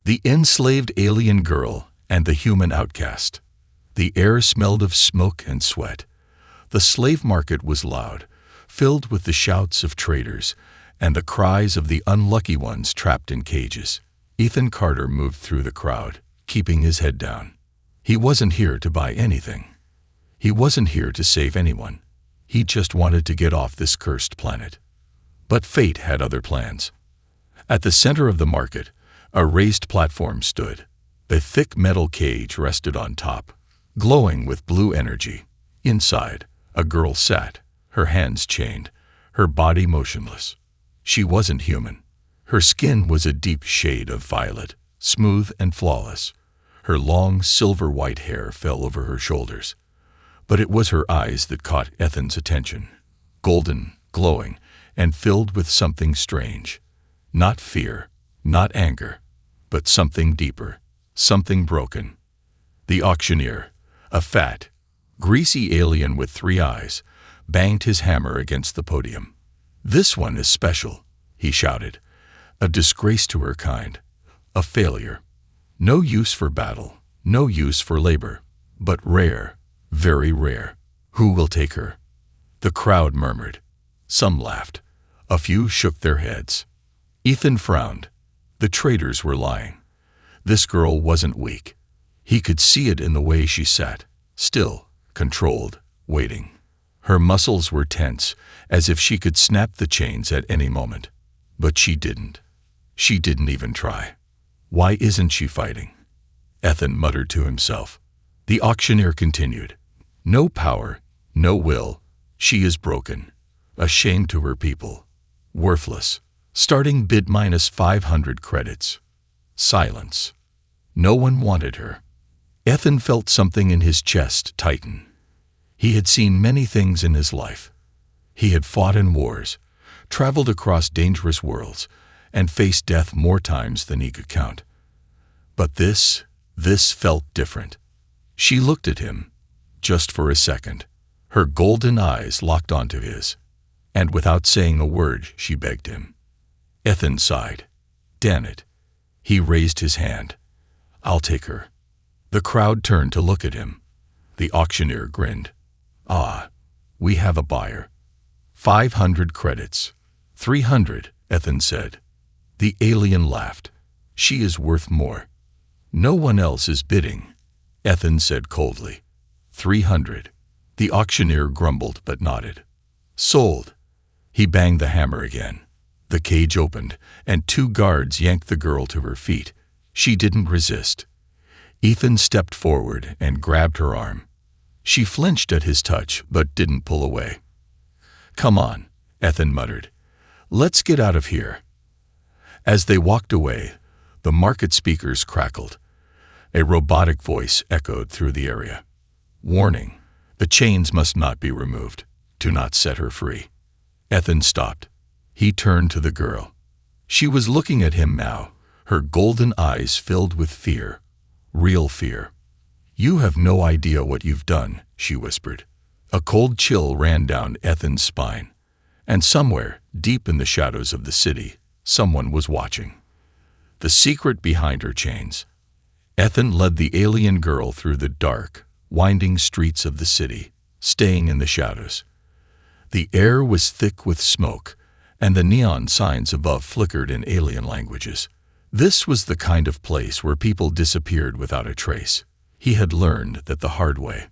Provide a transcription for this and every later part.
The enslaved alien girl and the human outcast. The air smelled of smoke and sweat. The slave market was loud, filled with the shouts of traders and the cries of the unlucky ones trapped in cages. Ethan Carter moved through the crowd, keeping his head down. He wasn't here to buy anything. He wasn't here to save anyone. He just wanted to get off this cursed planet. But fate had other plans. At the center of the market, a raised platform stood. A thick metal cage rested on top, glowing with blue energy. Inside, a girl sat, her hands chained, her body motionless. She wasn't human. Her skin was a deep shade of violet, smooth and flawless. Her long, silver-white hair fell over her shoulders. But it was her eyes that caught Ethan's attention, golden, glowing, and filled with something strange. Not fear, not anger, but something deeper, something broken. The auctioneer, a fat, greasy alien with 3 eyes, banged his hammer against the podium. "This one is special," he shouted. "A disgrace to her kind. A failure. No use for battle, no use for labor, but rare, very rare. Who will take her?" The crowd murmured. Some laughed. A few shook their heads. Ethan frowned. The traders were lying. This girl wasn't weak. He could see it in the way she sat, still, controlled, waiting. Her muscles were tense, as if she could snap the chains at any moment. But she didn't. She didn't even try. Why isn't she fighting? Ethan muttered to himself. The auctioneer continued. No power, no will. She is broken. A shame to her people. Worthless. Starting bid minus 500 credits. Silence. No one wanted her. Ethan felt something in his chest tighten. He had seen many things in his life. He had fought in wars, traveled across dangerous worlds, and faced death more times than he could count. But this felt different. She looked at him, just for a second. Her golden eyes locked onto his, and without saying a word, she begged him. Ethan sighed. Damn it. He raised his hand. I'll take her. The crowd turned to look at him. The auctioneer grinned. Ah, we have a buyer. 500 credits. 300, Ethan said. The alien laughed. She is worth more. No one else is bidding, Ethan said coldly. 300. The auctioneer grumbled but nodded. Sold. He banged the hammer again. The cage opened, and 2 guards yanked the girl to her feet. She didn't resist. Ethan stepped forward and grabbed her arm. She flinched at his touch but didn't pull away. Come on, Ethan muttered. Let's get out of here. As they walked away, the market speakers crackled. A robotic voice echoed through the area. Warning, the chains must not be removed. Do not set her free. Ethan stopped. He turned to the girl. She was looking at him now, her golden eyes filled with fear. Real fear. You have no idea what you've done, she whispered. A cold chill ran down Ethan's spine. And somewhere, deep in the shadows of the city, someone was watching. The secret behind her chains. Ethan led the alien girl through the dark, winding streets of the city, staying in the shadows. The air was thick with smoke, and the neon signs above flickered in alien languages. This was the kind of place where people disappeared without a trace. He had learned that the hard way.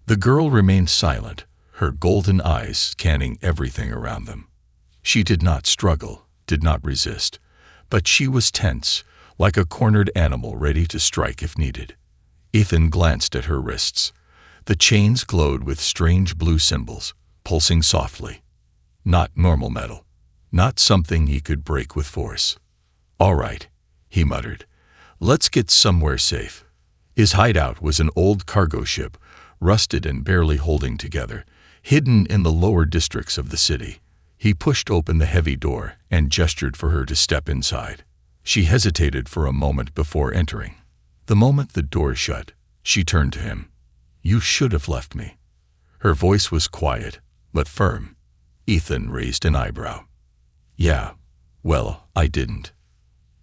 The girl remained silent, her golden eyes scanning everything around them. She did not struggle, did not resist, but she was tense, like a cornered animal ready to strike if needed. Ethan glanced at her wrists. The chains glowed with strange blue symbols, pulsing softly. Not normal metal. Not something he could break with force. All right, he muttered. Let's get somewhere safe. His hideout was an old cargo ship, rusted and barely holding together, hidden in the lower districts of the city. He pushed open the heavy door and gestured for her to step inside. She hesitated for a moment before entering. The moment the door shut, she turned to him. You should have left me. Her voice was quiet, but firm. Ethan raised an eyebrow. Yeah, well, I didn't.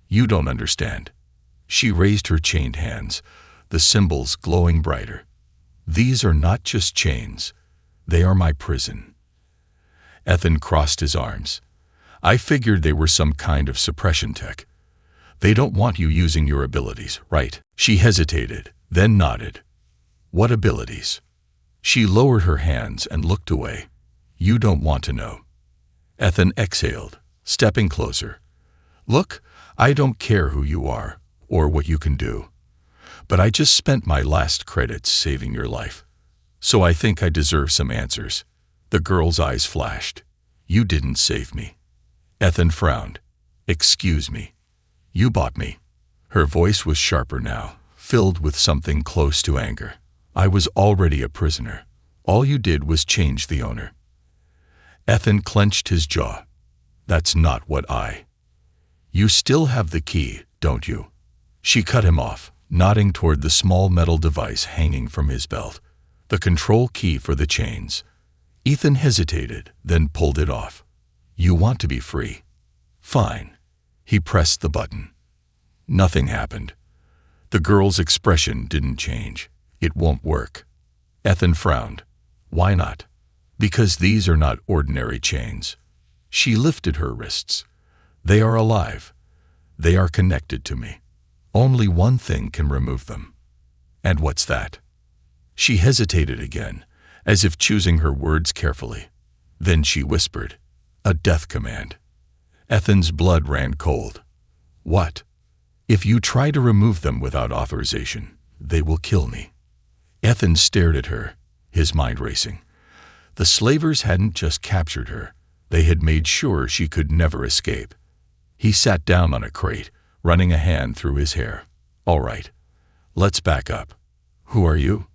You don't understand. She raised her chained hands, the symbols glowing brighter. These are not just chains. They are my prison. Ethan crossed his arms. I figured they were some kind of suppression tech. They don't want you using your abilities, right? She hesitated, then nodded. What abilities? She lowered her hands and looked away. You don't want to know. Ethan exhaled, stepping closer. Look, I don't care who you are or what you can do. But I just spent my last credits saving your life. So I think I deserve some answers. The girl's eyes flashed. You didn't save me. Ethan frowned. Excuse me. You bought me. Her voice was sharper now, filled with something close to anger. I was already a prisoner. All you did was change the owner. Ethan clenched his jaw. That's not what I. You still have the key, don't you? She cut him off, nodding toward the small metal device hanging from his belt. The control key for the chains. Ethan hesitated, then pulled it off. You want to be free. Fine. He pressed the button. Nothing happened. The girl's expression didn't change. It won't work. Ethan frowned. Why not? Because these are not ordinary chains. She lifted her wrists. They are alive. They are connected to me. Only one thing can remove them. And what's that? She hesitated again, as if choosing her words carefully. Then she whispered, a death command. Ethan's blood ran cold. What? If you try to remove them without authorization, they will kill me. Ethan stared at her, his mind racing. The slavers hadn't just captured her. They had made sure she could never escape. He sat down on a crate, running a hand through his hair. All right, let's back up. Who are you?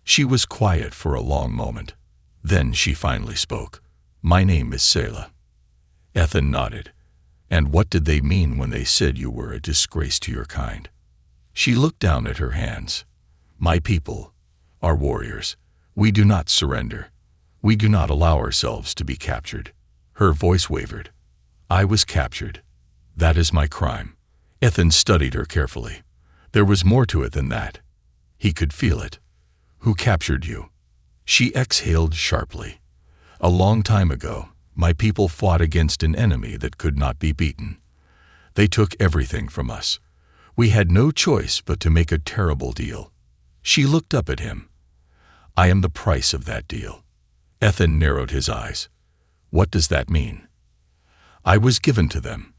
She was quiet for a long moment. Then she finally spoke. My name is Selah. Ethan nodded. And what did they mean when they said you were a disgrace to your kind? She looked down at her hands. My people are warriors. We do not surrender. We do not allow ourselves to be captured. Her voice wavered. I was captured. That is my crime. Ethan studied her carefully. There was more to it than that. He could feel it. Who captured you? She exhaled sharply. A long time ago, my people fought against an enemy that could not be beaten. They took everything from us. We had no choice but to make a terrible deal. She looked up at him. I am the price of that deal. Ethan narrowed his eyes. What does that mean? I was given to them.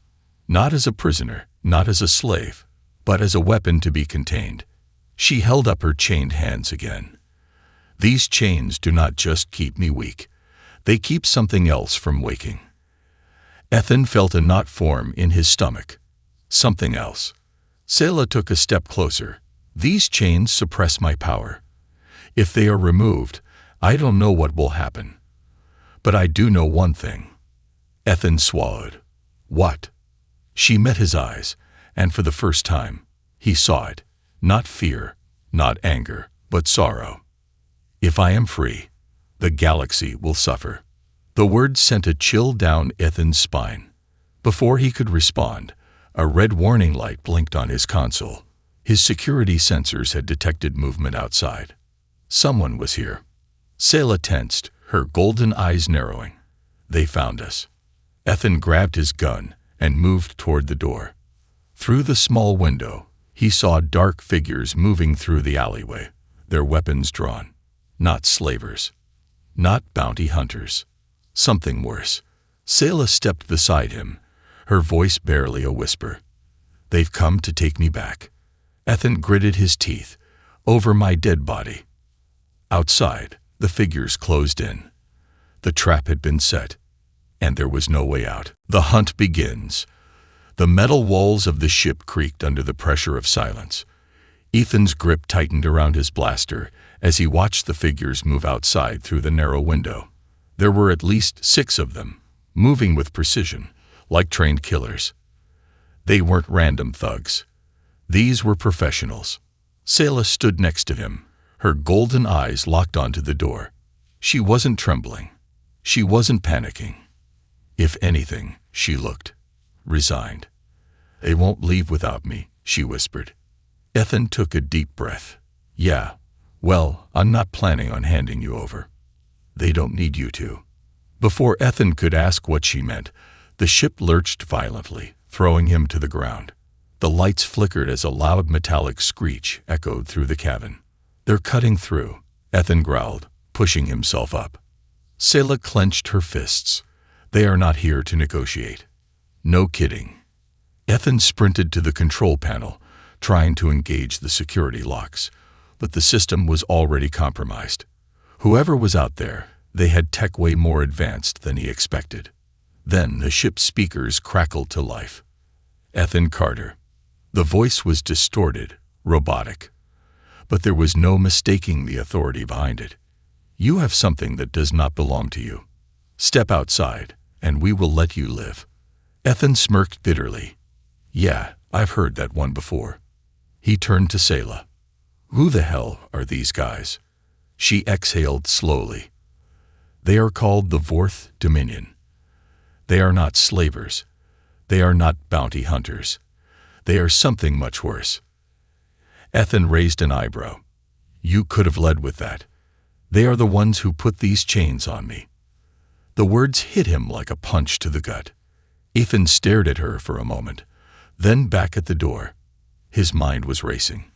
Not as a prisoner, not as a slave, but as a weapon to be contained. She held up her chained hands again. These chains do not just keep me weak. They keep something else from waking. Ethan felt a knot form in his stomach. Something else. Selah took a step closer. These chains suppress my power. If they are removed, I don't know what will happen. But I do know one thing. Ethan swallowed. What? She met his eyes, and for the first time, he saw it. Not fear, not anger, but sorrow. If I am free, the galaxy will suffer. The words sent a chill down Ethan's spine. Before he could respond, a red warning light blinked on his console. His security sensors had detected movement outside. Someone was here. Selah tensed, her golden eyes narrowing. They found us. Ethan grabbed his gun and moved toward the door. Through the small window, he saw dark figures moving through the alleyway, their weapons drawn. Not slavers. Not bounty hunters. Something worse. Selah stepped beside him, her voice barely a whisper. They've come to take me back. Ethan gritted his teeth. Over my dead body. Outside, the figures closed in. The trap had been set, and there was no way out. The hunt begins. The metal walls of the ship creaked under the pressure of silence. Ethan's grip tightened around his blaster as he watched the figures move outside through the narrow window. There were at least 6 of them, moving with precision, like trained killers. They weren't random thugs. These were professionals. Selah stood next to him, her golden eyes locked onto the door. She wasn't trembling. She wasn't panicking. If anything, she looked resigned. They won't leave without me, she whispered. Ethan took a deep breath. Yeah, well, I'm not planning on handing you over. They don't need you to. Before Ethan could ask what she meant, the ship lurched violently, throwing him to the ground. The lights flickered as a loud metallic screech echoed through the cabin. They're cutting through, Ethan growled, pushing himself up. Sayla clenched her fists. They are not here to negotiate. No kidding. Ethan sprinted to the control panel, trying to engage the security locks, but the system was already compromised. Whoever was out there, they had tech way more advanced than he expected. Then the ship's speakers crackled to life. Ethan Carter. The voice was distorted, robotic. But there was no mistaking the authority behind it. You have something that does not belong to you. Step outside, and we will let you live. Ethan smirked bitterly. Yeah, I've heard that one before. He turned to Sayla. Who the hell are these guys? She exhaled slowly. They are called the Fourth Dominion. They are not slavers. They are not bounty hunters. They are something much worse. Ethan raised an eyebrow. You could have led with that. They are the ones who put these chains on me. The words hit him like a punch to the gut. Ethan stared at her for a moment, then back at the door. His mind was racing.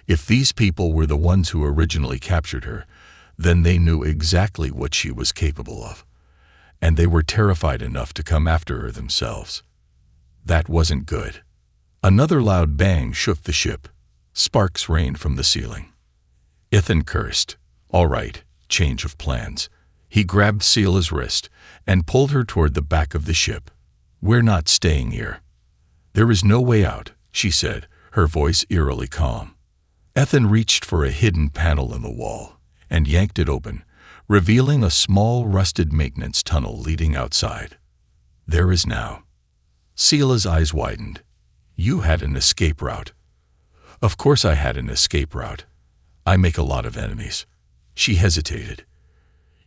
If these people were the ones who originally captured her, then they knew exactly what she was capable of, and they were terrified enough to come after her themselves. That wasn't good. Another loud bang shook the ship. Sparks rained from the ceiling. Ethan cursed. All right, change of plans. He grabbed Sayla's wrist and pulled her toward the back of the ship. We're not staying here. There is no way out, she said, her voice eerily calm. Ethan reached for a hidden panel in the wall and yanked it open, revealing a small rusted maintenance tunnel leading outside. There is now. Sayla's eyes widened. You had an escape route. Of course I had an escape route. I make a lot of enemies. She hesitated.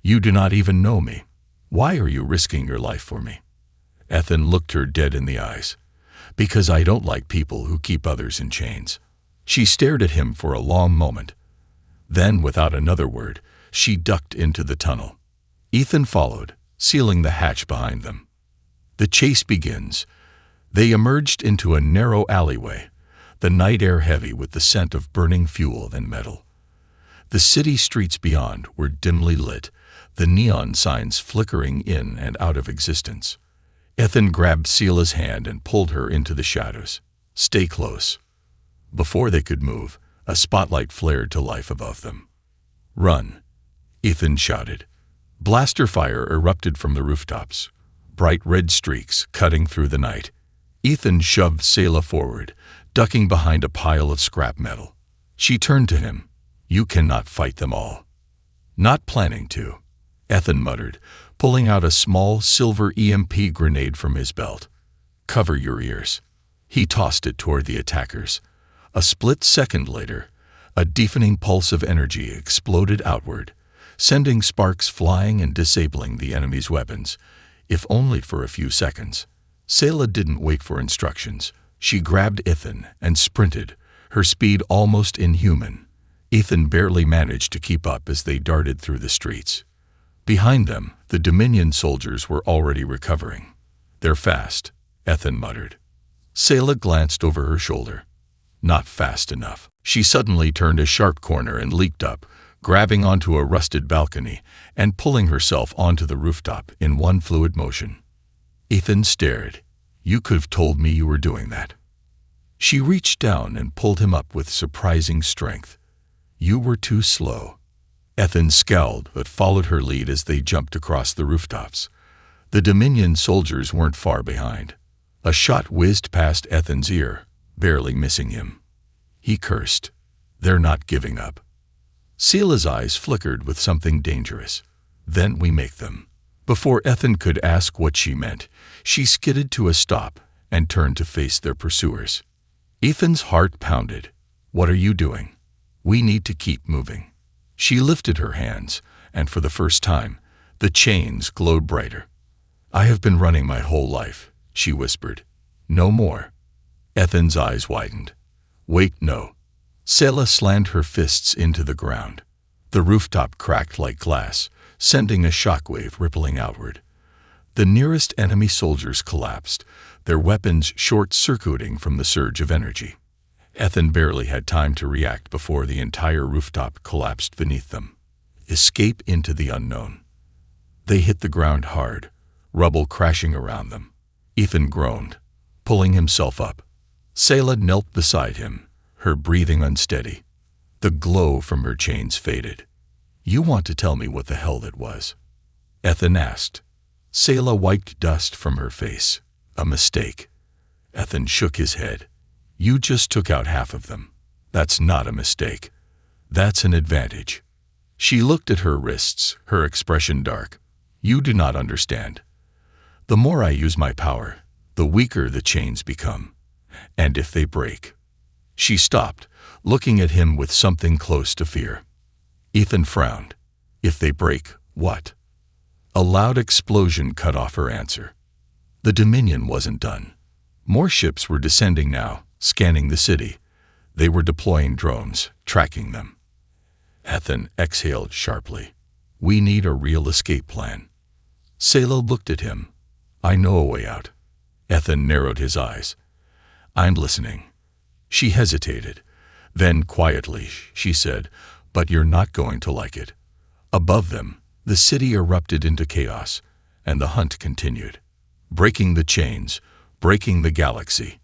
You do not even know me. Why are you risking your life for me? Ethan looked her dead in the eyes. Because I don't like people who keep others in chains. She stared at him for a long moment. Then, without another word, she ducked into the tunnel. Ethan followed, sealing the hatch behind them. The chase begins. They emerged into a narrow alleyway, the night air heavy with the scent of burning fuel and metal. The city streets beyond were dimly lit, the neon signs flickering in and out of existence. Ethan grabbed Sayla's hand and pulled her into the shadows. Stay close. Before they could move, a spotlight flared to life above them. Run, Ethan shouted. Blaster fire erupted from the rooftops, bright red streaks cutting through the night. Ethan shoved Sayla forward, ducking behind a pile of scrap metal. She turned to him. You cannot fight them all. Not planning to, Ethan muttered, pulling out a small silver EMP grenade from his belt. Cover your ears. He tossed it toward the attackers. A split second later, a deafening pulse of energy exploded outward, sending sparks flying and disabling the enemy's weapons, if only for a few seconds. Sayla didn't wait for instructions. She grabbed Ethan and sprinted, her speed almost inhuman. Ethan barely managed to keep up as they darted through the streets. Behind them, the Dominion soldiers were already recovering. They're fast, Ethan muttered. Sayla glanced over her shoulder. Not fast enough. She suddenly turned a sharp corner and leaped up, grabbing onto a rusted balcony and pulling herself onto the rooftop in one fluid motion. Ethan stared. You could have told me you were doing that. She reached down and pulled him up with surprising strength. You were too slow. Ethan scowled but followed her lead as they jumped across the rooftops. The Dominion soldiers weren't far behind. A shot whizzed past Ethan's ear, barely missing him. He cursed. They're not giving up. Sayla's eyes flickered with something dangerous. Then we make them. Before Ethan could ask what she meant, she skidded to a stop and turned to face their pursuers. Ethan's heart pounded. What are you doing? We need to keep moving. She lifted her hands, and for the first time, the chains glowed brighter. I have been running my whole life, she whispered. No more. Ethan's eyes widened. Wait, no. Selah slammed her fists into the ground. The rooftop cracked like glass, sending a shockwave rippling outward. The nearest enemy soldiers collapsed, their weapons short-circuiting from the surge of energy. Ethan barely had time to react before the entire rooftop collapsed beneath them. Escape into the unknown. They hit the ground hard, rubble crashing around them. Ethan groaned, pulling himself up. Selah knelt beside him, her breathing unsteady. The glow from her chains faded. You want to tell me what the hell that was? Ethan asked. Selah wiped dust from her face. A mistake. Ethan shook his head. You just took out half of them. That's not a mistake. That's an advantage. She looked at her wrists, her expression dark. You do not understand. The more I use my power, the weaker the chains become. And if they break. She stopped, looking at him with something close to fear. Ethan frowned. If they break, what? A loud explosion cut off her answer. The Dominion wasn't done. More ships were descending now, scanning the city. They were deploying drones, tracking them. Ethan exhaled sharply. We need a real escape plan. Selah looked at him. I know a way out. Ethan narrowed his eyes. I'm listening. She hesitated. Then, quietly, she said, but you're not going to like it. Above them, the city erupted into chaos, and the hunt continued. Breaking the chains, breaking the galaxy.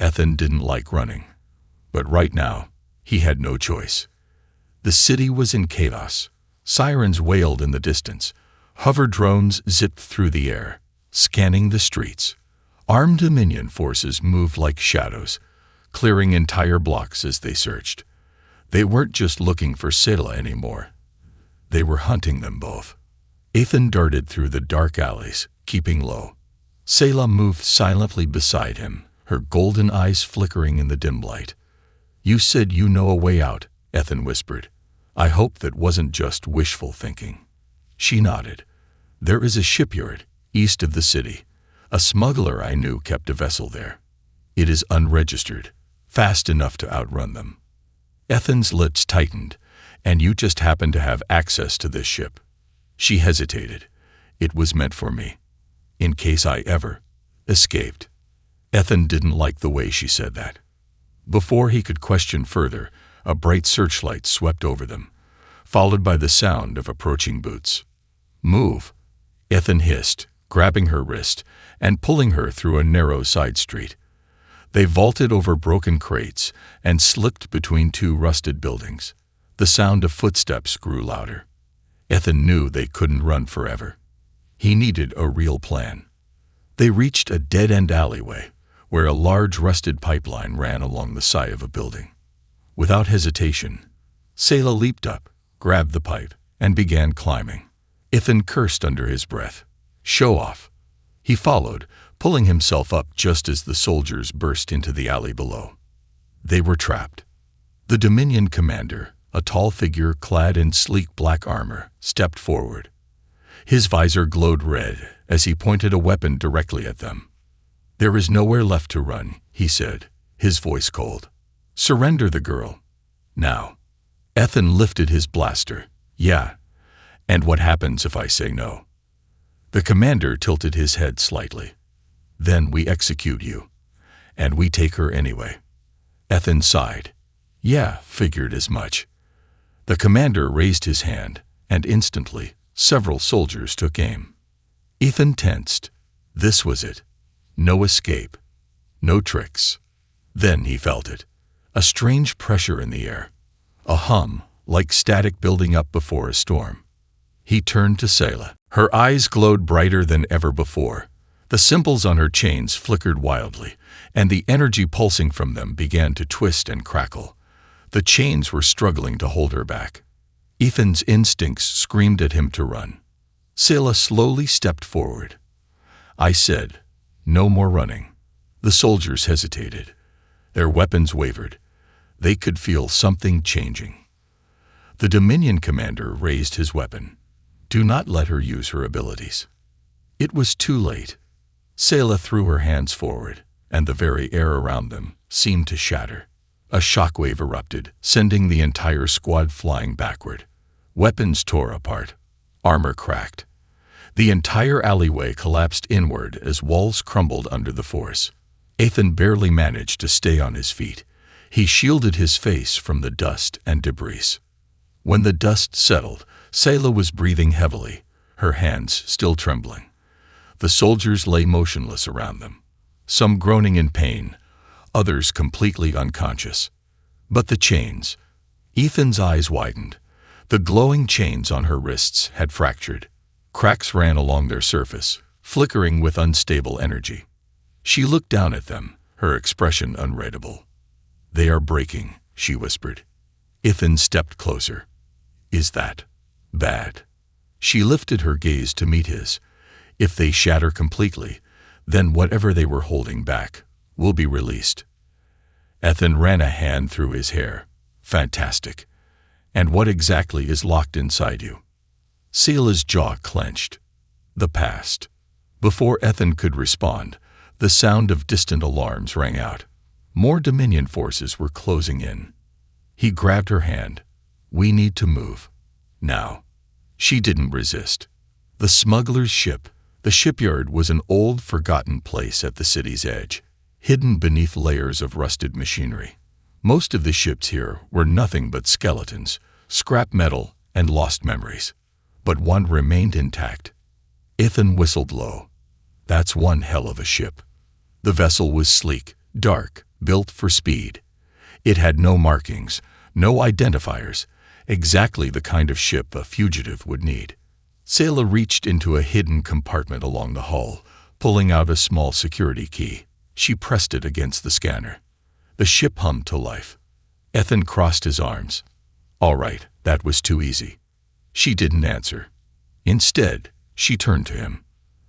Ethan didn't like running. But right now, he had no choice. The city was in chaos. Sirens wailed in the distance. Hover drones zipped through the air, scanning the streets. Armed Dominion forces moved like shadows, clearing entire blocks as they searched. They weren't just looking for Selah anymore. They were hunting them both. Ethan darted through the dark alleys, keeping low. Selah moved silently beside him, her golden eyes flickering in the dim light. You said you know a way out, Ethan whispered. I hope that wasn't just wishful thinking. She nodded. There is a shipyard, east of the city. A smuggler I knew kept a vessel there. It is unregistered, fast enough to outrun them. Ethan's lips tightened. And you just happen to have access to this ship. She hesitated. It was meant for me. In case I ever escaped. Ethan didn't like the way she said that. Before he could question further, a bright searchlight swept over them, followed by the sound of approaching boots. Move, Ethan hissed, grabbing her wrist and pulling her through a narrow side street. They vaulted over broken crates and slipped between two rusted buildings. The sound of footsteps grew louder. Ethan knew they couldn't run forever. He needed a real plan. They reached a dead-end alleyway, where a large rusted pipeline ran along the side of a building. Without hesitation, Selah leaped up, grabbed the pipe, and began climbing. Ethan cursed under his breath. Show off. He followed, pulling himself up just as the soldiers burst into the alley below. They were trapped. The Dominion commander, a tall figure clad in sleek black armor, stepped forward. His visor glowed red as he pointed a weapon directly at them. There is nowhere left to run, he said, his voice cold. Surrender the girl. Now. Ethan lifted his blaster. Yeah. And what happens if I say no? The commander tilted his head slightly. Then we execute you. And we take her anyway. Ethan sighed. Yeah, figured as much. The commander raised his hand, and instantly, several soldiers took aim. Ethan tensed. This was it. No escape. No tricks. Then he felt it. A strange pressure in the air. A hum, like static building up before a storm. He turned to Selah. Her eyes glowed brighter than ever before. The symbols on her chains flickered wildly, and the energy pulsing from them began to twist and crackle. The chains were struggling to hold her back. Ethan's instincts screamed at him to run. Selah slowly stepped forward. I said, no more running. The soldiers hesitated. Their weapons wavered. They could feel something changing. The Dominion commander raised his weapon. Do not let her use her abilities. It was too late. Selah threw her hands forward, and the very air around them seemed to shatter. A shockwave erupted, sending the entire squad flying backward. Weapons tore apart. Armor cracked. The entire alleyway collapsed inward as walls crumbled under the force. Ethan barely managed to stay on his feet. He shielded his face from the dust and debris. When the dust settled, Selah was breathing heavily, her hands still trembling. The soldiers lay motionless around them, some groaning in pain, others completely unconscious. But the chains. Ethan's eyes widened. The glowing chains on her wrists had fractured. Cracks ran along their surface, flickering with unstable energy. She looked down at them, her expression unreadable. "They are breaking," she whispered. Ethan stepped closer. "Is that bad?" She lifted her gaze to meet his. "If they shatter completely, then whatever they were holding back will be released." Ethan ran a hand through his hair. "Fantastic. And what exactly is locked inside you?" Selah's jaw clenched. The past. Before Ethan could respond, the sound of distant alarms rang out. More Dominion forces were closing in. He grabbed her hand. "We need to move. Now." She didn't resist. The smuggler's ship. The shipyard was an old, forgotten place at the city's edge, hidden beneath layers of rusted machinery. Most of the ships here were nothing but skeletons, scrap metal, and lost memories. But one remained intact. Ethan whistled low. "That's one hell of a ship." The vessel was sleek, dark, built for speed. It had no markings, no identifiers, exactly the kind of ship a fugitive would need. Selah reached into a hidden compartment along the hull, pulling out a small security key. She pressed it against the scanner. The ship hummed to life. Ethan crossed his arms. "All right, that was too easy." She didn't answer. Instead, she turned to him.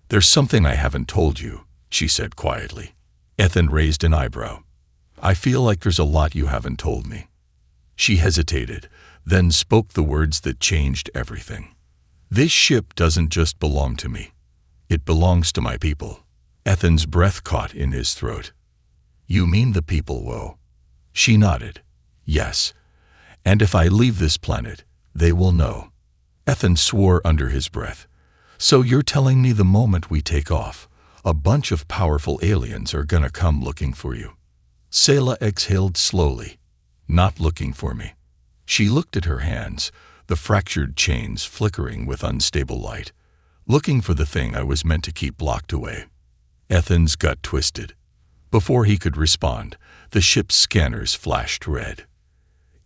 "There's something I haven't told you," she said quietly. Ethan raised an eyebrow. "I feel like there's a lot you haven't told me." She hesitated, then spoke the words that changed everything. "This ship doesn't just belong to me. It belongs to my people." Ethan's breath caught in his throat. "You mean the people, Woe?" She nodded. "Yes. And if I leave this planet, they will know." Ethan swore under his breath. "So you're telling me the moment we take off, a bunch of powerful aliens are gonna come looking for you?" Selah exhaled slowly. "Not looking for me." She looked at her hands, the fractured chains flickering with unstable light. "Looking for the thing I was meant to keep locked away." Ethan's gut twisted. Before he could respond, the ship's scanners flashed red.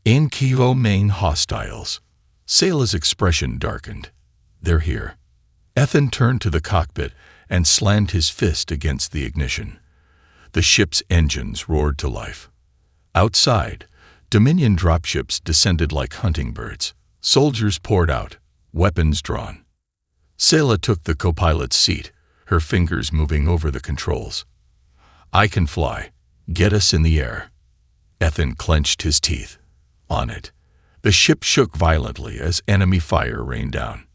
"In Kilo main hostiles." Selah's expression darkened. "They're here." Ethan turned to the cockpit and slammed his fist against the ignition. The ship's engines roared to life. Outside, Dominion dropships descended like hunting birds. Soldiers poured out, weapons drawn. Selah took the co-pilot's seat, her fingers moving over the controls. "I can fly. Get us in the air." Ethan clenched his teeth. On it. The ship shook violently as enemy fire rained down.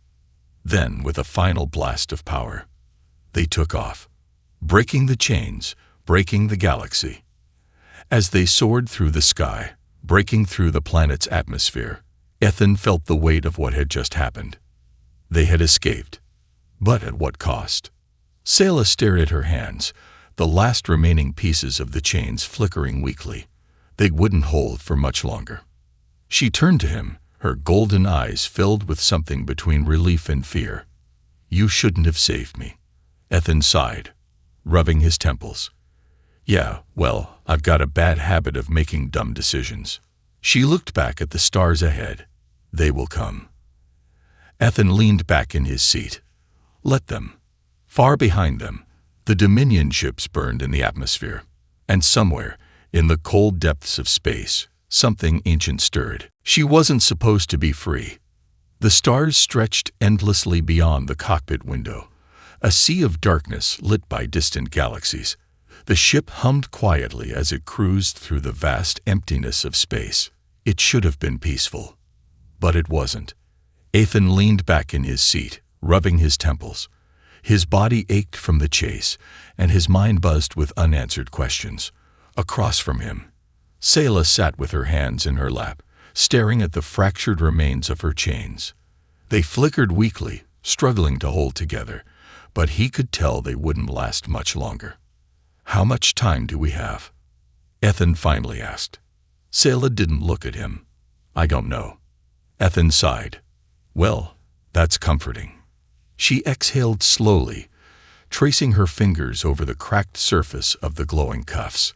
Then, with a final blast of power, they took off, breaking the chains, breaking the galaxy. As they soared through the sky, breaking through the planet's atmosphere, Ethan felt the weight of what had just happened. They had escaped. But at what cost? Selah stared at her hands, the last remaining pieces of the chains flickering weakly. They wouldn't hold for much longer. She turned to him, her golden eyes filled with something between relief and fear. "You shouldn't have saved me." Ethan sighed, rubbing his temples. "Yeah, well, I've got a bad habit of making dumb decisions." She looked back at the stars ahead. "They will come." Ethan leaned back in his seat. Let them. Far behind them, the Dominion ships burned in the atmosphere. And somewhere, in the cold depths of space, something ancient stirred. She wasn't supposed to be free. The stars stretched endlessly beyond the cockpit window, a sea of darkness lit by distant galaxies. The ship hummed quietly as it cruised through the vast emptiness of space. It should have been peaceful. But it wasn't. Ethan leaned back in his seat, rubbing his temples. His body ached from the chase, and his mind buzzed with unanswered questions. Across from him, Selah sat with her hands in her lap, staring at the fractured remains of her chains. They flickered weakly, struggling to hold together, but he could tell they wouldn't last much longer. "How much time do we have?" Ethan finally asked. Selah didn't look at him. "I don't know." Ethan sighed. "Well, that's comforting." She exhaled slowly, tracing her fingers over the cracked surface of the glowing cuffs.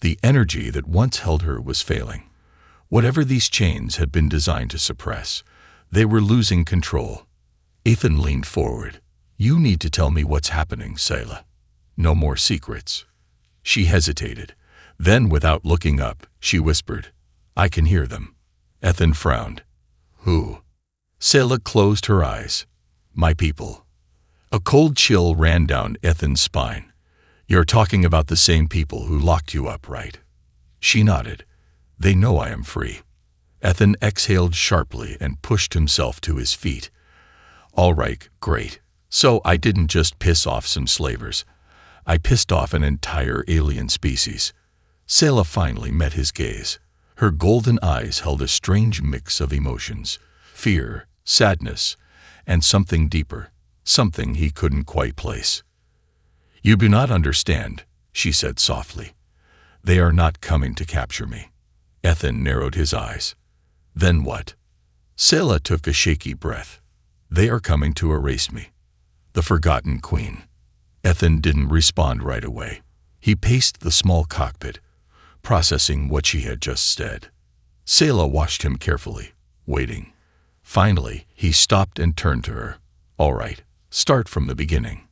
The energy that once held her was failing. Whatever these chains had been designed to suppress, they were losing control. Ethan leaned forward. "You need to tell me what's happening, Selah. No more secrets." She hesitated. Then, without looking up, she whispered, "I can hear them." Ethan frowned. "Who?" Selah closed her eyes. "My people." A cold chill ran down Ethan's spine. "You're talking about the same people who locked you up, right?" She nodded. "They know I am free." Ethan exhaled sharply and pushed himself to his feet. "All right, great. So I didn't just piss off some slavers. I pissed off an entire alien species." Selah finally met his gaze. Her golden eyes held a strange mix of emotions: fear, sadness, and something deeper, something he couldn't quite place. "You do not understand," she said softly. "They are not coming to capture me." Ethan narrowed his eyes. "Then what?" Selah took a shaky breath. "They are coming to erase me. The forgotten queen." Ethan didn't respond right away. He paced the small cockpit, processing what she had just said. Selah watched him carefully, waiting. Finally, he stopped and turned to her. "All right, start from the beginning."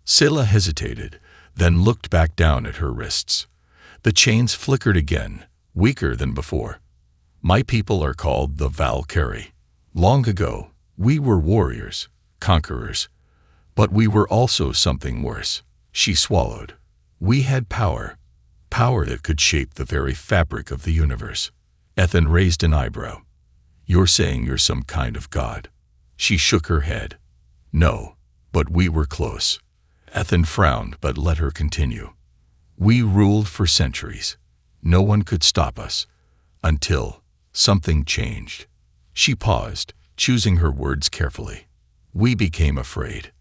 Selah hesitated, then looked back down at her wrists. The chains flickered again, weaker than before. "My people are called the Valkyrie. Long ago, we were warriors, conquerors. But we were also something worse." She swallowed. "We had power. Power that could shape the very fabric of the universe." Ethan raised an eyebrow. "You're saying you're some kind of god?" She shook her head. "No, but we were close." Ethan frowned but let her continue. "We ruled for centuries. No one could stop us. Until something changed." She paused, choosing her words carefully. "We became afraid."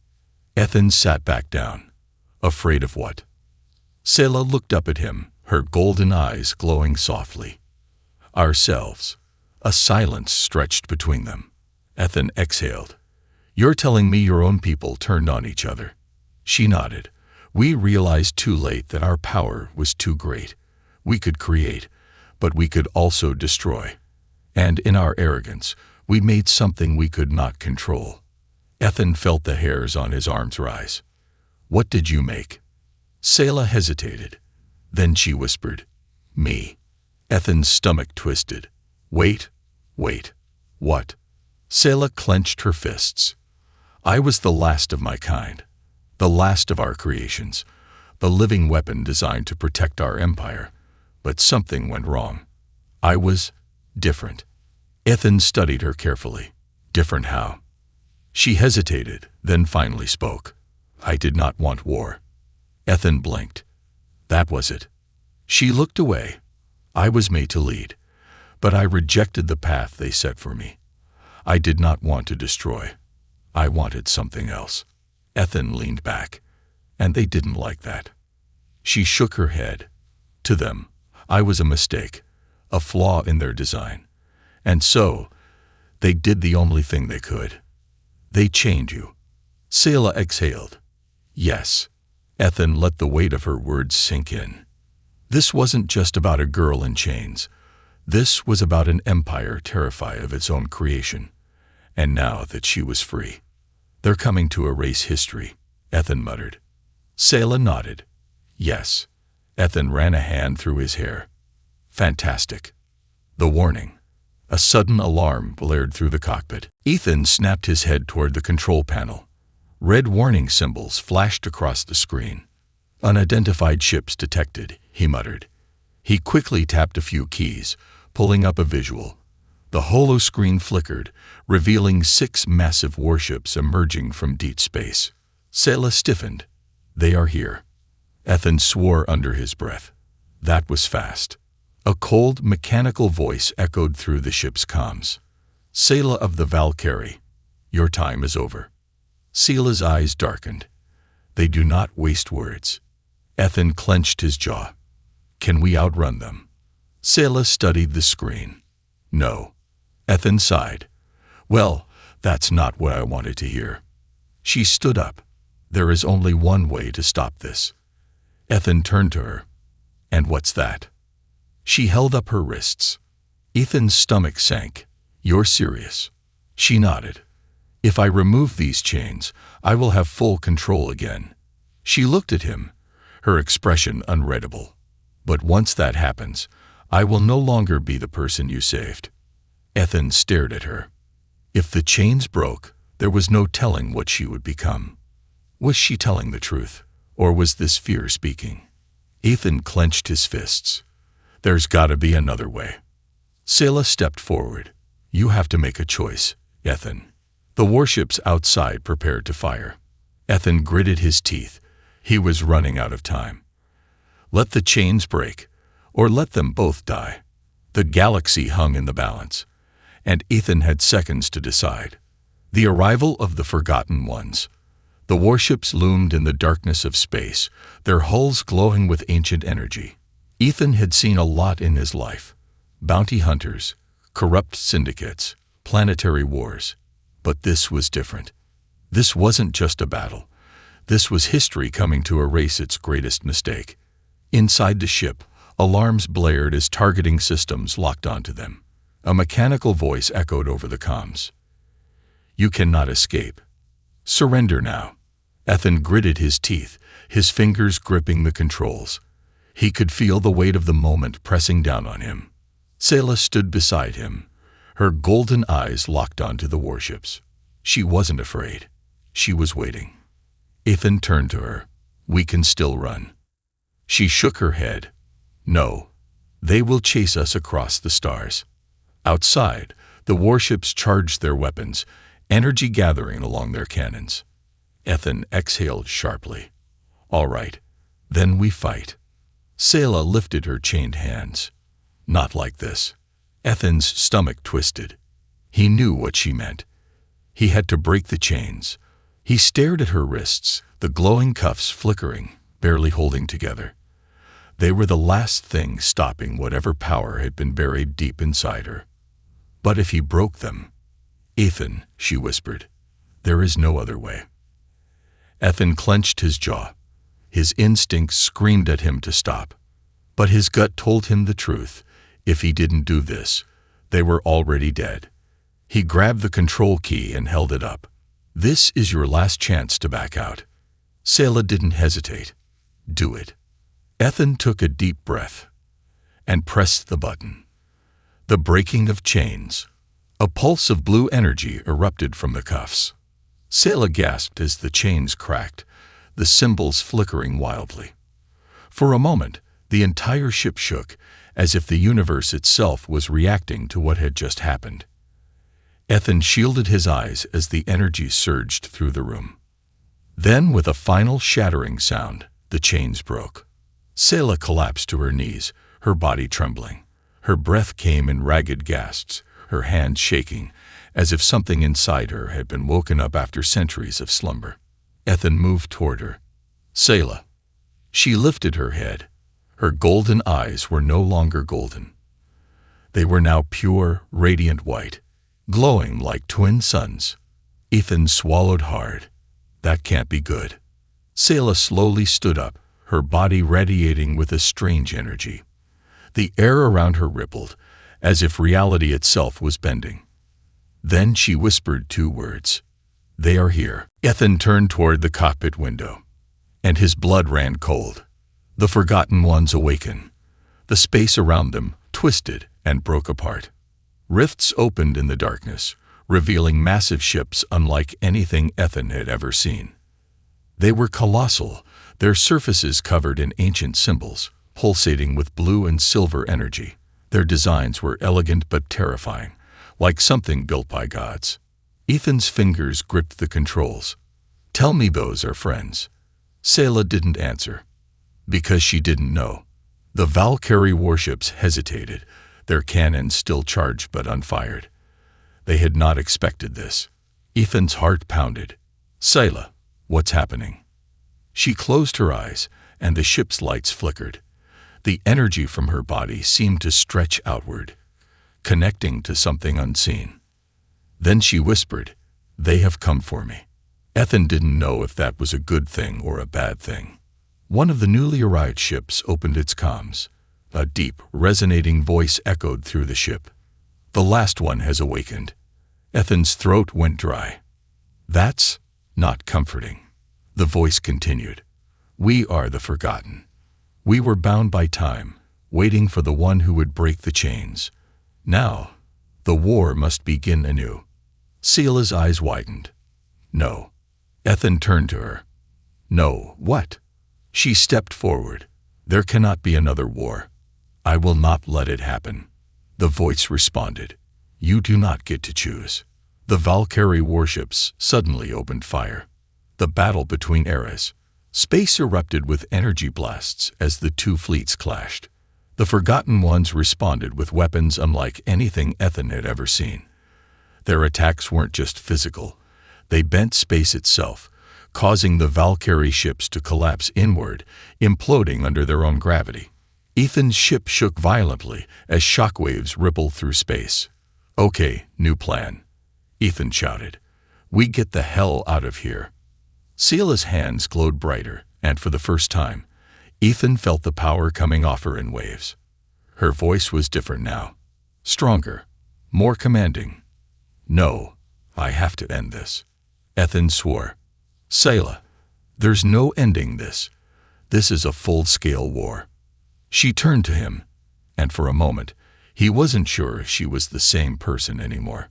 Ethan sat back down. "Afraid of what?" Selah looked up at him, her golden eyes glowing softly. "Ourselves." A silence stretched between them. Ethan exhaled. "You're telling me your own people turned on each other?" She nodded. "We realized too late that our power was too great. We could create, but we could also destroy. And in our arrogance, we made something we could not control." Ethan felt the hairs on his arms rise. "What did you make?" Selah hesitated. Then she whispered, "Me." Ethan's stomach twisted. Wait. What?" Selah clenched her fists. "I was the last of my kind. The last of our creations, the living weapon designed to protect our empire. But something went wrong. I was different." Ethan studied her carefully. "Different how?" She hesitated, then finally spoke. "I did not want war." Ethan blinked. "That was it." She looked away. "I was made to lead, but I rejected the path they set for me. I did not want to destroy. I wanted something else." Ethan leaned back, and they didn't like that. She shook her head. "To them, I was a mistake, a flaw in their design. And so, they did the only thing they could. They chained you." Selah exhaled. "Yes." Ethan let the weight of her words sink in. This wasn't just about a girl in chains. This was about an empire terrified of its own creation. And now that she was free, "They're coming to erase history," Ethan muttered. Selah nodded. "Yes." Ethan ran a hand through his hair. "Fantastic." The warning. A sudden alarm blared through the cockpit. Ethan snapped his head toward the control panel. Red warning symbols flashed across the screen. "Unidentified ships detected," he muttered. He quickly tapped a few keys, pulling up a visual. The holoscreen flickered, revealing 6 massive warships emerging from deep space. Selah stiffened. "They are here." Ethan swore under his breath. That was fast. A cold, mechanical voice echoed through the ship's comms. "Selah of the Valkyrie, your time is over." Selah's eyes darkened. They do not waste words. Ethan clenched his jaw. "Can we outrun them?" Selah studied the screen. "No." Ethan sighed. "Well, that's not what I wanted to hear." She stood up. "There is only one way to stop this." Ethan turned to her. "And what's that?" She held up her wrists. Ethan's stomach sank. "You're serious?" She nodded. "If I remove these chains, I will have full control again." She looked at him, her expression unreadable. "But once that happens, I will no longer be the person you saved." Ethan stared at her. If the chains broke, there was no telling what she would become. Was she telling the truth, or was this fear speaking? Ethan clenched his fists. "There's gotta be another way." Selah stepped forward. "You have to make a choice, Ethan." The warships outside prepared to fire. Ethan gritted his teeth. He was running out of time. Let the chains break, or let them both die. The galaxy hung in the balance, and Ethan had seconds to decide. The arrival of the Forgotten Ones. The warships loomed in the darkness of space, their hulls glowing with ancient energy. Ethan had seen a lot in his life. Bounty hunters, corrupt syndicates, planetary wars. But this was different. This wasn't just a battle. This was history coming to erase its greatest mistake. Inside the ship, alarms blared as targeting systems locked onto them. A mechanical voice echoed over the comms. "You cannot escape. Surrender now." Ethan gritted his teeth, his fingers gripping the controls. He could feel the weight of the moment pressing down on him. Selah stood beside him, her golden eyes locked onto the warships. She wasn't afraid. She was waiting. Ethan turned to her. "We can still run." She shook her head. "No. They will chase us across the stars." Outside, the warships charged their weapons, energy gathering along their cannons. Ethan exhaled sharply. "All right, then we fight." Selah lifted her chained hands. "Not like this." Ethan's stomach twisted. He knew what she meant. He had to break the chains. He stared at her wrists, the glowing cuffs flickering, barely holding together. They were the last thing stopping whatever power had been buried deep inside her. But if he broke them— "Ethan," she whispered, "there is no other way." Ethan clenched his jaw. His instincts screamed at him to stop. But his gut told him the truth. If he didn't do this, they were already dead. He grabbed the control key and held it up. "This is your last chance to back out." Selah didn't hesitate. "Do it." Ethan took a deep breath and pressed the button. The breaking of chains. A pulse of blue energy erupted from the cuffs. Selah gasped as the chains cracked, the symbols flickering wildly. For a moment, the entire ship shook, as if the universe itself was reacting to what had just happened. Ethan shielded his eyes as the energy surged through the room. Then, with a final shattering sound, the chains broke. Selah collapsed to her knees, her body trembling. Her breath came in ragged gasps, her hands shaking, as if something inside her had been woken up after centuries of slumber. Ethan moved toward her. "Selah." She lifted her head. Her golden eyes were no longer golden. They were now pure, radiant white, glowing like twin suns. Ethan swallowed hard. That can't be good. Selah slowly stood up, her body radiating with a strange energy. The air around her rippled, as if reality itself was bending. Then she whispered 2 words. "They are here." Ethan turned toward the cockpit window, and his blood ran cold. The Forgotten Ones awakened. The space around them twisted and broke apart. Rifts opened in the darkness, revealing massive ships unlike anything Ethan had ever seen. They were colossal, their surfaces covered in ancient symbols, pulsating with blue and silver energy. Their designs were elegant but terrifying, like something built by gods. Ethan's fingers gripped the controls. "Tell me those are friends." Selah didn't answer. Because she didn't know. The Valkyrie warships hesitated, their cannons still charged but unfired. They had not expected this. Ethan's heart pounded. "Sayla, what's happening?" She closed her eyes, and the ship's lights flickered. The energy from her body seemed to stretch outward, connecting to something unseen. Then she whispered, "They have come for me." Ethan didn't know if that was a good thing or a bad thing. One of the newly arrived ships opened its comms. A deep, resonating voice echoed through the ship. "The last one has awakened." Ethan's throat went dry. "That's not comforting." The voice continued. "We are the forgotten. We were bound by time, waiting for the one who would break the chains. Now, the war must begin anew." Sayla's eyes widened. "No." Ethan turned to her. "No, what?" She stepped forward. "There cannot be another war. I will not let it happen." The voice responded. "You do not get to choose." The Valkyrie warships suddenly opened fire. The battle between eras. Space erupted with energy blasts as the two fleets clashed. The Forgotten Ones responded with weapons unlike anything Ethan had ever seen. Their attacks weren't just physical. They bent space itself, causing the Valkyrie ships to collapse inward, imploding under their own gravity. Ethan's ship shook violently as shockwaves rippled through space. "Okay, new plan," Ethan shouted. "We get the hell out of here." Sayla's hands glowed brighter, and for the first time, Ethan felt the power coming off her in waves. Her voice was different now. Stronger, more commanding. "No, I have to end this." Ethan swore. "Sayla, there's no ending this. This is a full-scale war." She turned to him, and for a moment, he wasn't sure if she was the same person anymore.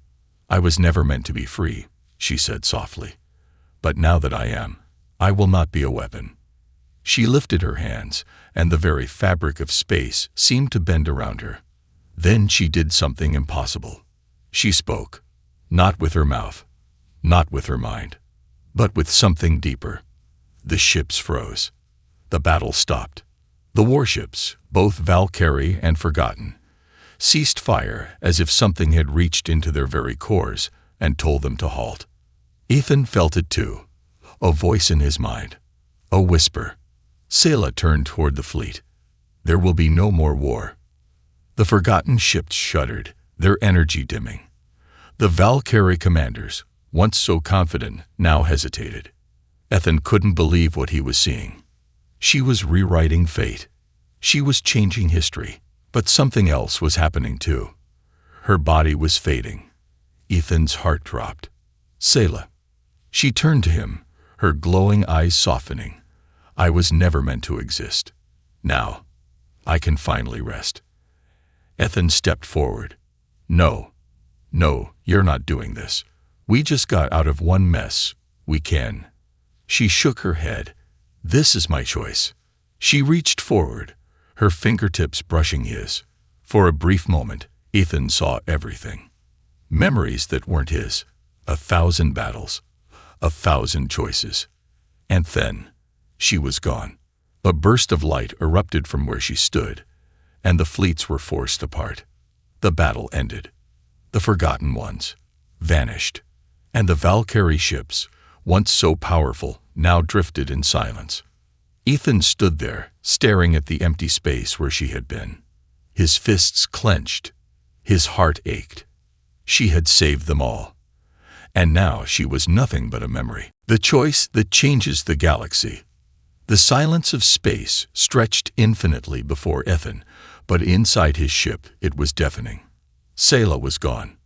"I was never meant to be free," she said softly. "But now that I am, I will not be a weapon." She lifted her hands, and the very fabric of space seemed to bend around her. Then she did something impossible. She spoke, not with her mouth, not with her mind, but with something deeper. The ships froze. The battle stopped. The warships, both Valkyrie and Forgotten, ceased fire as if something had reached into their very cores and told them to halt. Ethan felt it too, a voice in his mind, a whisper. Sayla turned toward the fleet. "There will be no more war." The Forgotten ships shuddered, their energy dimming. The Valkyrie commanders, once so confident, now hesitated. Ethan couldn't believe what he was seeing. She was rewriting fate. She was changing history, but something else was happening too. Her body was fading. Ethan's heart dropped. "Sayla." She turned to him, her glowing eyes softening. "I was never meant to exist. Now, I can finally rest." Ethan stepped forward. No, you're not doing this. We just got out of one mess. We can." She shook her head. "This is my choice." She reached forward, her fingertips brushing his. For a brief moment, Ethan saw everything. Memories that weren't his. 1,000 battles. 1,000 choices. And then, she was gone. A burst of light erupted from where she stood, and the fleets were forced apart. The battle ended. The Forgotten Ones vanished, and the Valkyrie ships, once so powerful, now drifted in silence. Ethan stood there, staring at the empty space where she had been. His fists clenched. His heart ached. She had saved them all. And now she was nothing but a memory. The choice that changes the galaxy. The silence of space stretched infinitely before Ethan, but inside his ship it was deafening. Sayla was gone.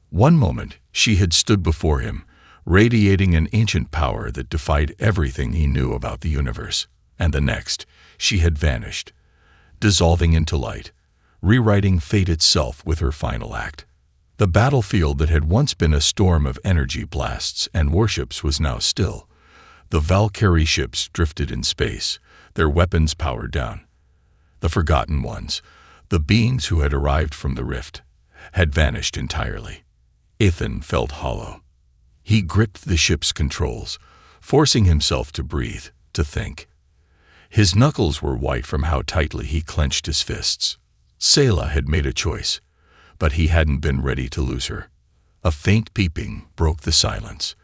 One moment she had stood before him, radiating an ancient power that defied everything he knew about the universe, and the next she had vanished, dissolving into light, rewriting fate itself with her final act. The battlefield that had once been a storm of energy blasts and warships was now still. The Valkyrie ships drifted in space, their weapons powered down. The Forgotten Ones, the beings who had arrived from the rift, had vanished entirely. Ethan felt hollow. He gripped the ship's controls, forcing himself to breathe, to think. His knuckles were white from how tightly he clenched his fists. Selah had made a choice, but he hadn't been ready to lose her. A faint peeping broke the silence.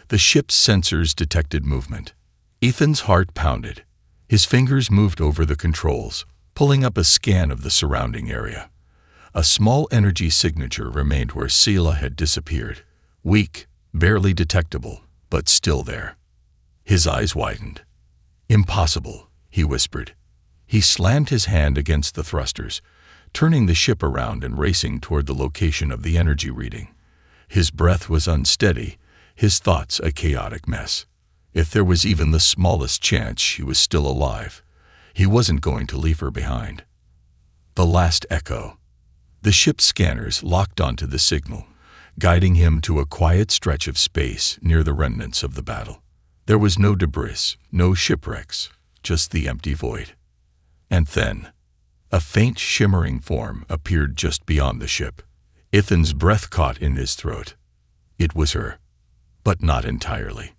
The ship's sensors detected movement. Ethan's heart pounded. His fingers moved over the controls, pulling up a scan of the surrounding area. A small energy signature remained where Selah had disappeared. Weak, barely detectable, but still there. His eyes widened. "Impossible," he whispered. He slammed his hand against the thrusters, turning the ship around and racing toward the location of the energy reading. His breath was unsteady, his thoughts a chaotic mess. If there was even the smallest chance she was still alive, he wasn't going to leave her behind. The last echo. The ship's scanners locked onto the signal, guiding him to a quiet stretch of space near the remnants of the battle. There was no debris, no shipwrecks, just the empty void. And then, a faint shimmering form appeared just beyond the ship. Ethan's breath caught in his throat. It was her, but not entirely.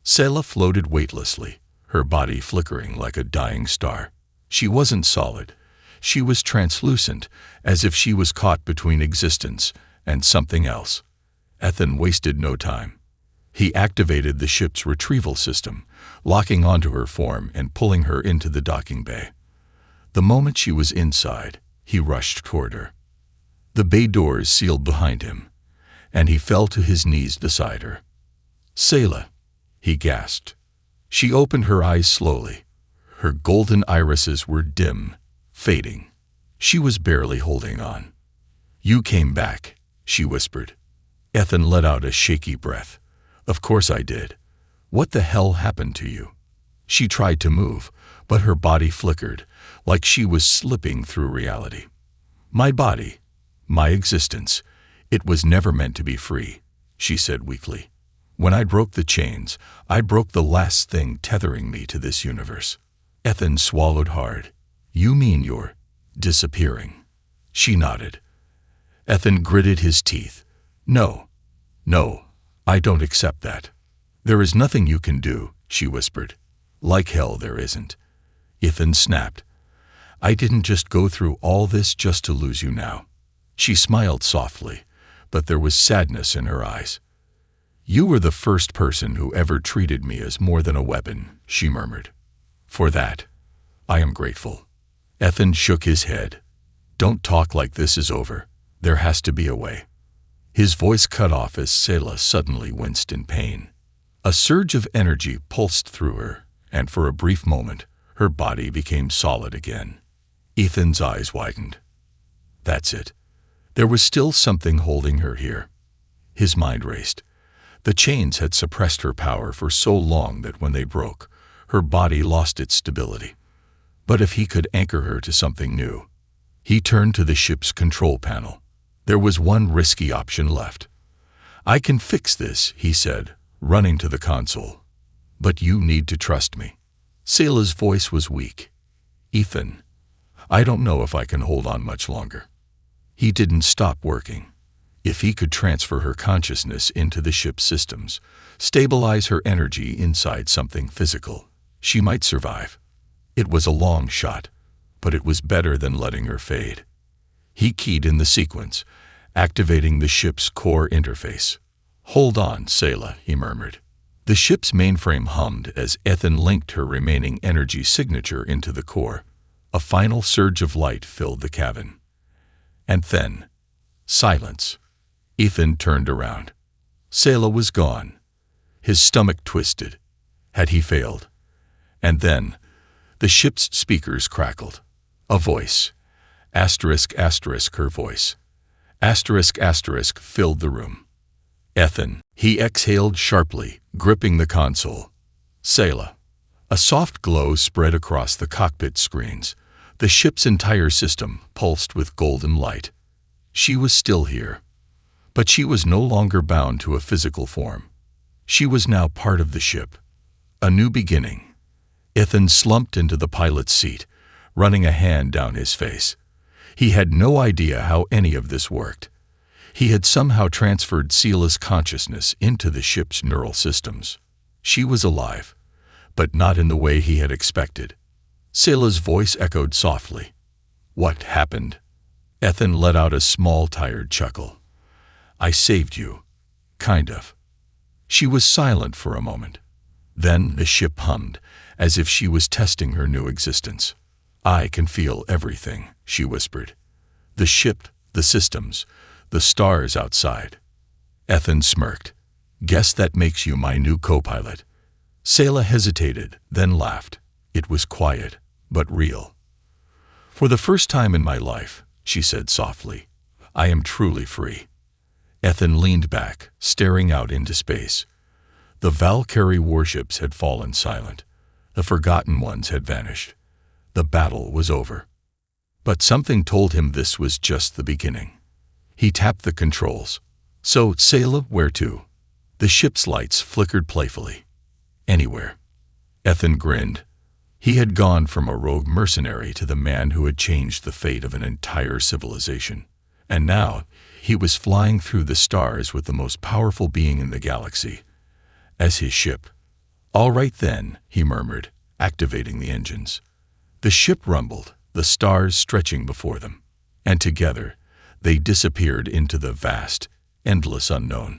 Selah floated weightlessly, her body flickering like a dying star. She wasn't solid. She was translucent, as if she was caught between existence and something else. Ethan wasted no time. He activated the ship's retrieval system, locking onto her form and pulling her into the docking bay. The moment she was inside, he rushed toward her. The bay doors sealed behind him, and he fell to his knees beside her. "Selah," he gasped. She opened her eyes slowly. Her golden irises were dim, fading. She was barely holding on. "You came back," she whispered. Ethan let out a shaky breath. "Of course I did. What the hell happened to you?" She tried to move, but her body flickered, like she was slipping through reality. "My body, my existence, it was never meant to be free," she said weakly. "When I broke the chains, I broke the last thing tethering me to this universe." Ethan swallowed hard. "You mean you're disappearing?" She nodded. Ethan gritted his teeth. No, I don't accept that." "There is nothing you can do," she whispered. "Like hell there isn't." Ethan snapped. "I didn't just go through all this just to lose you now." She smiled softly, but there was sadness in her eyes. "You were the first person who ever treated me as more than a weapon," she murmured. "For that, I am grateful." Ethan shook his head. "Don't talk like this is over. There has to be a way." His voice cut off as Selah suddenly winced in pain. A surge of energy pulsed through her, and for a brief moment, her body became solid again. Ethan's eyes widened. That's it. There was still something holding her here. His mind raced. The chains had suppressed her power for so long that when they broke, her body lost its stability. But if he could anchor her to something new. He turned to the ship's control panel. There was one risky option left. "I can fix this," he said, running to the console. "But you need to trust me." Selah's voice was weak. "Ethan, I don't know if I can hold on much longer." He didn't stop working. If he could transfer her consciousness into the ship's systems, stabilize her energy inside something physical, she might survive. It was a long shot, but it was better than letting her fade. He keyed in the sequence, activating the ship's core interface. "Hold on, Selah," he murmured. The ship's mainframe hummed as Ethan linked her remaining energy signature into the core. A final surge of light filled the cabin. And then, silence. Ethan turned around. Selah was gone. His stomach twisted. Had he failed? And then, the ship's speakers crackled. A voice. Asterisk, asterisk, her voice. Asterisk, asterisk, filled the room. "Ethan," he exhaled sharply, gripping the console. "Selah." A soft glow spread across the cockpit screens. The ship's entire system pulsed with golden light. She was still here. But she was no longer bound to a physical form. She was now part of the ship. A new beginning. Ethan slumped into the pilot's seat, running a hand down his face. He had no idea how any of this worked. He had somehow transferred Selah's consciousness into the ship's neural systems. She was alive, but not in the way he had expected. Sayla's voice echoed softly. What happened? Ethan let out a small, tired chuckle. I saved you. Kind of. She was silent for a moment. Then the ship hummed, as if she was testing her new existence. I can feel everything, she whispered. The ship, the systems, the stars outside. Ethan smirked. Guess that makes you my new co-pilot. Sayla hesitated, then laughed. It was quiet, but real. For the first time in my life, she said softly, I am truly free. Ethan leaned back, staring out into space. The Valkyrie warships had fallen silent. The forgotten ones had vanished. The battle was over. But something told him this was just the beginning. He tapped the controls. So, Sayla, where to? The ship's lights flickered playfully. Anywhere. Ethan grinned. He had gone from a rogue mercenary to the man who had changed the fate of an entire civilization. And now, he was flying through the stars with the most powerful being in the galaxy as his ship. All right then, he murmured, activating the engines. The ship rumbled, the stars stretching before them, and together they disappeared into the vast, endless unknown.